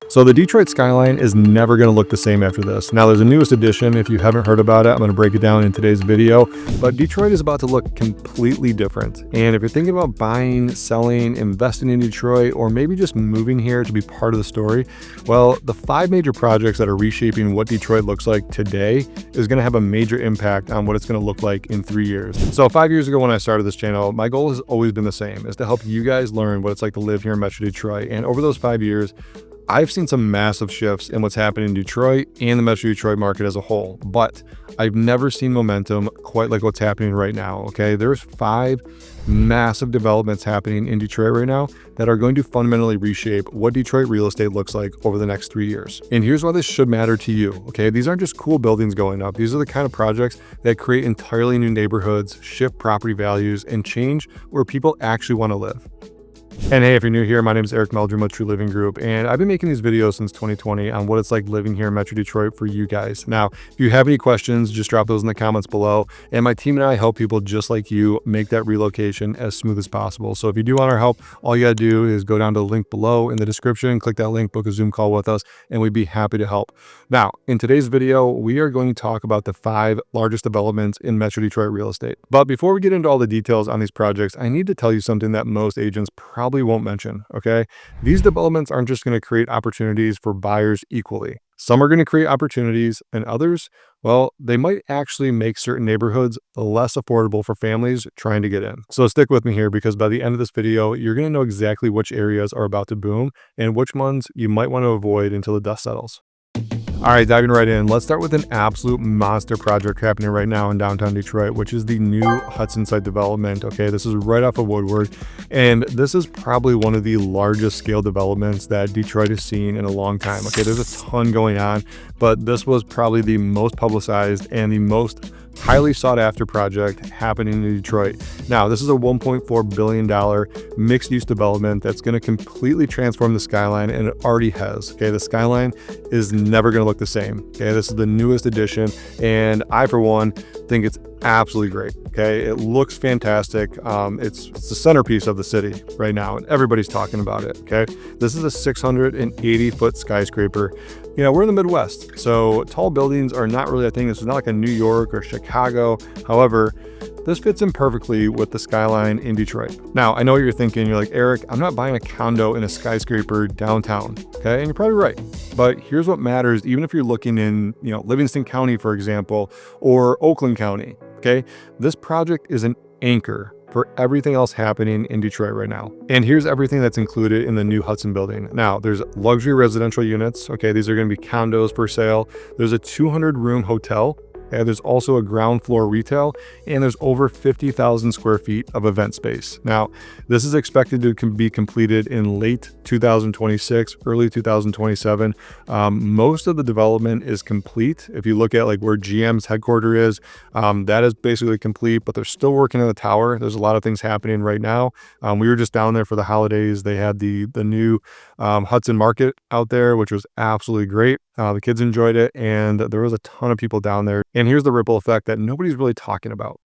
So the Detroit skyline is never going to look the same after this. Now there's a newest edition. If you haven't heard about it, I'm going to break it down in today's video, but Detroit is about to look completely different. And if you're thinking about buying, selling, investing in Detroit, or maybe just moving here to be part of the story, well, the 5 major projects that are reshaping what Detroit looks like today is going to have a major impact on what it's going to look like in 3 years. So 5 years ago when I started this channel, my goal has always been the same, is to help you guys learn what it's like to live here in Metro Detroit. And over those 5 years, I've seen some massive shifts in what's happening in Detroit and the Metro Detroit market as a whole, but I've never seen momentum quite like what's happening right now, okay? There's 5 massive developments happening in Detroit right now that are going to fundamentally reshape what Detroit real estate looks like over the next 3 years. And here's why this should matter to you, okay? These aren't just cool buildings going up. These are the kind of projects that create entirely new neighborhoods, shift property values, and change where people actually want to live. And hey, if you're new here, my name is Eric Meldrum with True Living Group, and I've been making these videos since 2020 on what it's like living here in Metro Detroit for you guys. Now, if you have any questions, just drop those in the comments below, and my team and I help people just like you make that relocation as smooth as possible. So if you do want our help, all you gotta do is go down to the link below in the description, click that link, book a Zoom call with us, and we'd be happy to help. Now, in today's video, we are going to talk about the 5 largest developments in Metro Detroit real estate. But before we get into all the details on these projects, I need to tell you something that most agents probably won't mention, okay? These developments aren't just going to create opportunities for buyers equally. Some are going to create opportunities, and others, well, they might actually make certain neighborhoods less affordable for families trying to get in. So stick with me here, because by the end of this video, you're going to know exactly which areas are about to boom and which ones you might want to avoid until the dust settles. All right, diving right in. Let's start with an absolute monster project happening right now in downtown Detroit, which is the new Hudson site development. Okay, this is right off of Woodward, and this is probably one of the largest scale developments that Detroit has seen in a long time. Okay, there's a ton going on, but this was probably the most publicized and the most highly sought after project happening in Detroit. Now, this is a $1.4 billion mixed use development that's going to completely transform the skyline, and it already has. Okay, the skyline is never going to look the same. Okay, this is the newest addition, and I, for one, think it's absolutely great. Okay, it looks fantastic. It's the centerpiece of the city right now, and everybody's talking about it. Okay, this is a 680-foot skyscraper. You know, we're in the Midwest, so tall buildings are not really a thing. This is not like a New York or Chicago. However, this fits in perfectly with the skyline in Detroit. Now, I know what you're thinking. You're like, Eric, I'm not buying a condo in a skyscraper downtown. Okay, and you're probably right. But here's what matters, even if you're looking in, Livingston County, for example, or Oakland County. Okay, this project is an anchor for everything else happening in Detroit right now. And here's everything that's included in the new Hudson building. Now, there's luxury residential units. Okay, these are going to be condos for sale. There's a 200-room hotel. And there's also a ground floor retail, and there's over 50,000 square feet of event space. Now, this is expected to be completed in late 2026, early 2027. Most of the development is complete. If you look at like where GM's headquarters is, that is basically complete, but they're still working on the tower. There's a lot of things happening right now. We were just down there for the holidays. They had the new Hudson Market out there, which was absolutely great. The kids enjoyed it, and there was a ton of people down there. And here's the ripple effect that nobody's really talking about.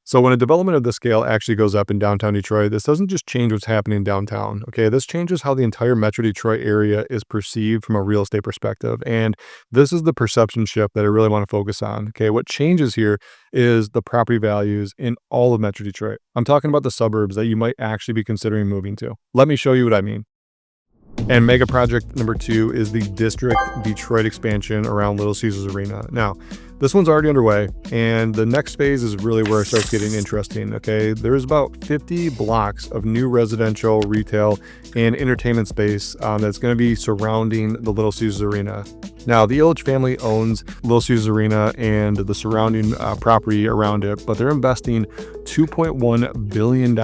So when a development of this scale actually goes up in downtown Detroit, this doesn't just change what's happening downtown. Okay, this changes how the entire Metro Detroit area is perceived from a real estate perspective. And this is the perception shift that I really want to focus on. Okay, what changes here is the property values in all of Metro Detroit. I'm talking about the suburbs that you might actually be considering moving to. Let me show you what I mean. And mega project number 2 is the District Detroit expansion around Little Caesars Arena. Now, this one's already underway, and the next phase is really where it starts getting interesting. Okay, there's about 50 blocks of new residential, retail, and entertainment space that's going to be surrounding the Little Caesars Arena. Now, the Ilitch family owns Little Caesars Arena and the surrounding property around it, but they're investing $2.1 billion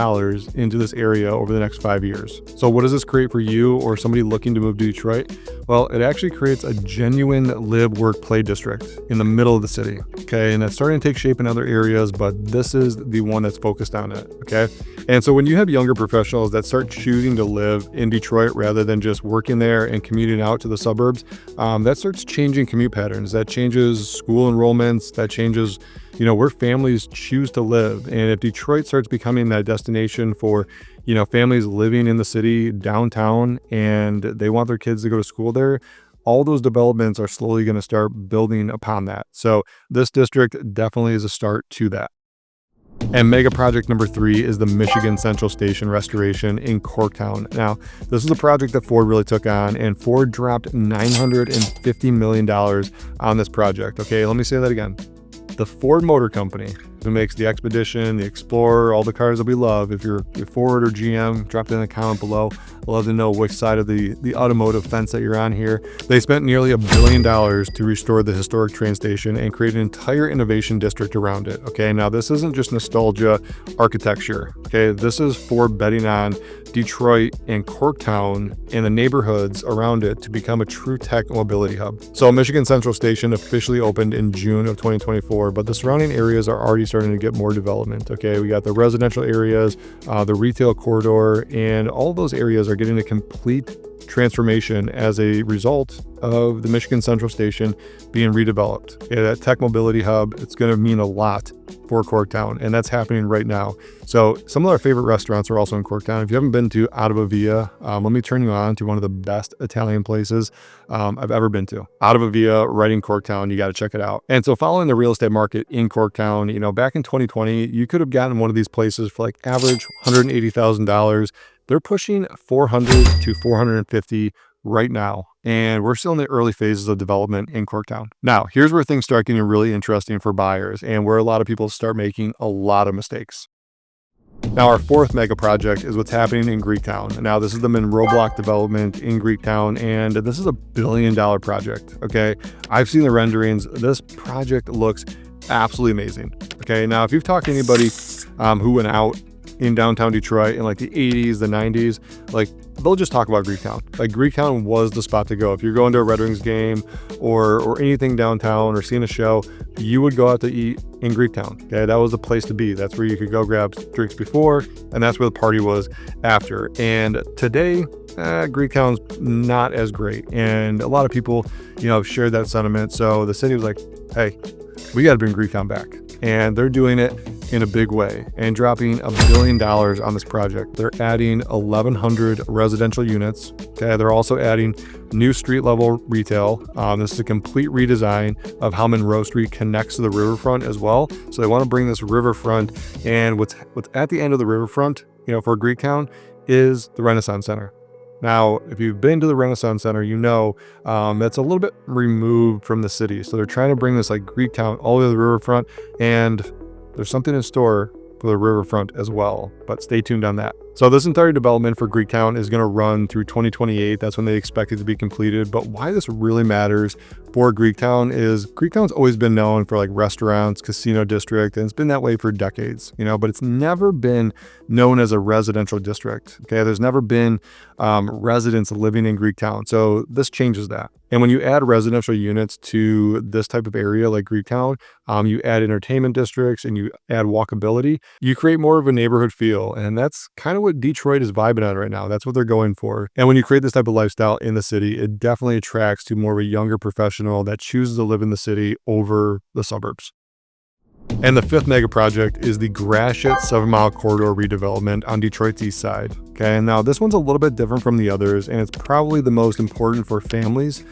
into this area over the next 5 years. So what does this create for you or somebody looking to move to Detroit? Well, it actually creates a genuine live, work, play district in the middle of the city. Okay, and that's starting to take shape in other areas, but this is the one that's focused on it. Okay, and so when you have younger professionals that start choosing to live in Detroit rather than just working there and commuting out to the suburbs, that starts changing commute patterns. That changes school enrollments. That changes where families choose to live. And if Detroit starts becoming that destination for families living in the city downtown and they want their kids to go to school there. All those developments are slowly going to start building upon that. So this district definitely is a start to that. And mega project number 3 is the Michigan Central Station restoration in Corktown. Now, this is a project that Ford really took on, and Ford dropped $950 million on this project. Okay, let me say that again. The Ford Motor Company, who makes the Expedition, the Explorer, all the cars that we love. If you're Ford or GM, drop it in the comment below. I'd love to know which side of the automotive fence that you're on here. They spent nearly $1 billion to restore the historic train station and create an entire innovation district around it. Okay, now this isn't just nostalgia architecture. Okay, this is Ford betting on Detroit and Corktown and the neighborhoods around it to become a true tech mobility hub. So Michigan Central Station officially opened in June of 2024, but the surrounding areas are already starting to get more development. Okay, we got the residential areas, the retail corridor, and all those areas are getting a complete transformation as a result of the Michigan Central Station being redeveloped. Okay, that tech mobility hub, it's going to mean a lot for Corktown, and that's happening right now. So some of our favorite restaurants are also in Corktown. If you haven't been to Out of a Via, let me turn you on to one of the best Italian places I've ever been to. Out of a Via, right in Corktown, you got to check it out. And so following the real estate market in Corktown, back in 2020, you could have gotten one of these places for like average $180,000. They're pushing 400 to 450 right now, and we're still in the early phases of development in Corktown. Now, here's where things start getting really interesting for buyers and where a lot of people start making a lot of mistakes. Now, our 4th mega project is what's happening in Greektown. Now, this is the Monroe Block development in Greektown, and this is a $1 billion project, okay? I've seen the renderings. This project looks absolutely amazing, okay? Now, if you've talked to anybody who went out in downtown Detroit in like the 80s, the 90s, like they'll just talk about Greektown. Like Greektown was the spot to go. If you're going to a Red Wings game or anything downtown or seeing a show, you would go out to eat in Greektown. Okay, that was the place to be. That's where you could go grab drinks before, and that's where the party was after. And today, Greektown's not as great, and a lot of people, have shared that sentiment. So the city was like, "Hey, we got to bring Greektown back," and they're doing it in a big way and dropping $1 billion on this project. They're adding 1,100 residential units. Okay, they're also adding new street level retail. This is a complete redesign of how Monroe Street connects to the riverfront as well. So they want to bring this riverfront, and what's at the end of the riverfront, for Greektown, is the Renaissance Center. Now, if you've been to the Renaissance Center, that's a little bit removed from the city. So they're trying to bring this like Greektown all the way to the riverfront, and there's something in store for the riverfront as well, but stay tuned on that. So this entire development for Greektown is going to run through 2028. That's when they expect it to be completed. But why this really matters for Greektown is Greektown's always been known for like restaurants, casino district, and it's been that way for decades, but it's never been known as a residential district. Okay, there's never been residents living in Greektown. So this changes that. And when you add residential units to this type of area like Greektown, you add entertainment districts and you add walkability, you create more of a neighborhood feel. And that's kind of what Detroit is vibing on right now. That's what they're going for. And when you create this type of lifestyle in the city, it definitely attracts to more of a younger professional that chooses to live in the city over the suburbs. And the 5th mega project is the Gratiot 7-mile corridor redevelopment on Detroit's east side. Okay, and now this one's a little bit different from the others, and it's probably the most important for families,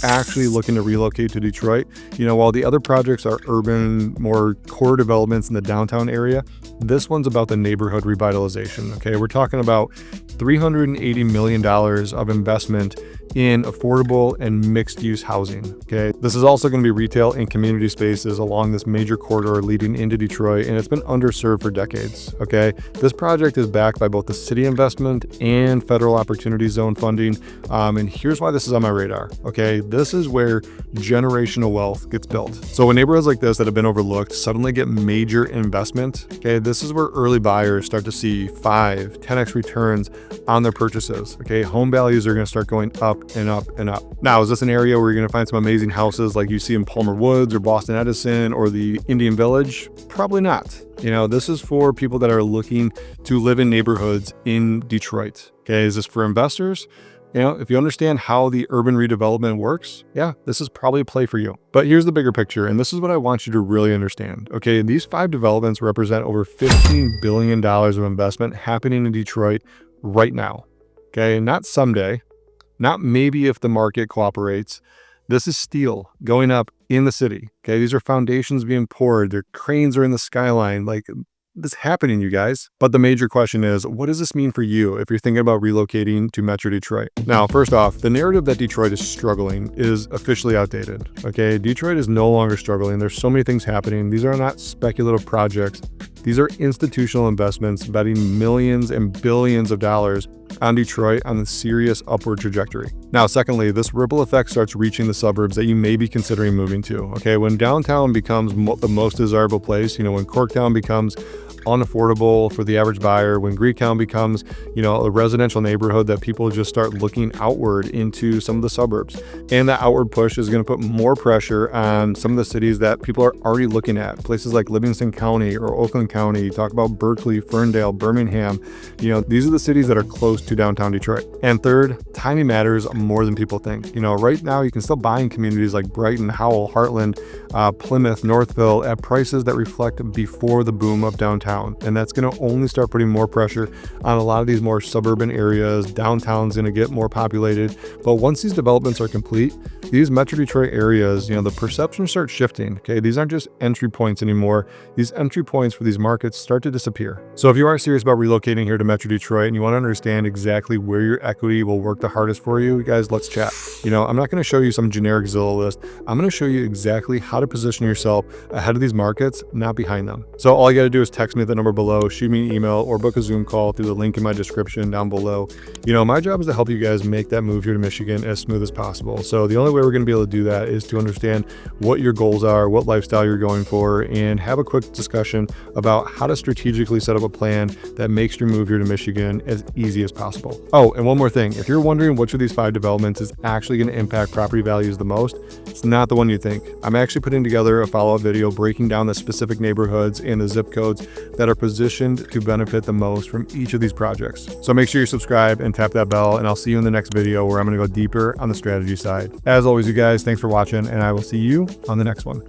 actually looking to relocate to Detroit. While the other projects are urban, more core developments in the downtown area, this one's about the neighborhood revitalization. Okay, we're talking about $380 million of investment in affordable and mixed-use housing. Okay, this is also going to be retail and community spaces along this major corridor leading into Detroit, and it's been underserved for decades. Okay, this project is backed by both the city investment and federal opportunity zone funding, and here's why this is on my radar. Okay, this is where generational wealth gets built. So when neighborhoods like this that have been overlooked suddenly get major investment, okay, this is where early buyers start to see 5-10x returns on their purchases. Okay, home values are going to start going up and up and up. Now, is this an area where you're going to find some amazing houses like you see in Palmer Woods or Boston Edison or the Indian Village? Probably not. This is for people that are looking to live in neighborhoods in Detroit. Okay, is this for investors? If you understand how the urban redevelopment works, yeah, this is probably a play for you. But here's the bigger picture, and this is what I want you to really understand. Okay, these 5 developments represent over $15 billion of investment happening in Detroit right now. Okay, not someday, not maybe if the market cooperates. This is steel going up in the city. Okay, these are foundations being poured. Their cranes are in the skyline. Like, this happening, you guys. But the major question is, what does this mean for you if you're thinking about relocating to Metro Detroit? Now, first off, the narrative that Detroit is struggling is officially outdated. Okay, Detroit is no longer struggling. There's so many things happening. These are not speculative projects. These are institutional investments betting millions and billions of dollars on Detroit on a serious upward trajectory. Now, secondly, this ripple effect starts reaching the suburbs that you may be considering moving to. Okay, when downtown becomes the most desirable place, when Corktown becomes unaffordable for the average buyer, when Greektown becomes, a residential neighborhood that people just start looking outward into some of the suburbs. And that outward push is going to put more pressure on some of the cities that people are already looking at. Places like Livingston County or Oakland County. You talk about Berkeley, Ferndale, Birmingham. These are the cities that are close to downtown Detroit. And third, timing matters more than people think. Right now you can still buy in communities like Brighton, Howell, Heartland, Plymouth, Northville at prices that reflect before the boom of downtown. And that's going to only start putting more pressure on a lot of these more suburban areas. Downtown's going to get more populated. But once these developments are complete, these Metro Detroit areas, the perceptions start shifting. Okay, these aren't just entry points anymore. These entry points for these markets start to disappear. So if you are serious about relocating here to Metro Detroit and you want to understand exactly where your equity will work the hardest for you, guys, let's chat. I'm not going to show you some generic Zillow list. I'm going to show you exactly how to position yourself ahead of these markets, not behind them. So all you got to do is text me at the number below, shoot me an email, or book a Zoom call through the link in my description down below. My job is to help you guys make that move here to Michigan as smooth as possible. So the only way we're going to be able to do that is to understand what your goals are, what lifestyle you're going for, and have a quick discussion about how to strategically set up a plan that makes your move here to Michigan as easy as possible. Oh, and one more thing. If you're wondering which of these 5 developments is actually going to impact property values the most, it's not the one you think. I'm actually putting together a follow-up video breaking down the specific neighborhoods and the zip codes that are positioned to benefit the most from each of these projects. So make sure you subscribe and tap that bell, and I'll see you in the next video where I'm going to go deeper on the strategy side. As always, you guys, thanks for watching, and I will see you on the next one.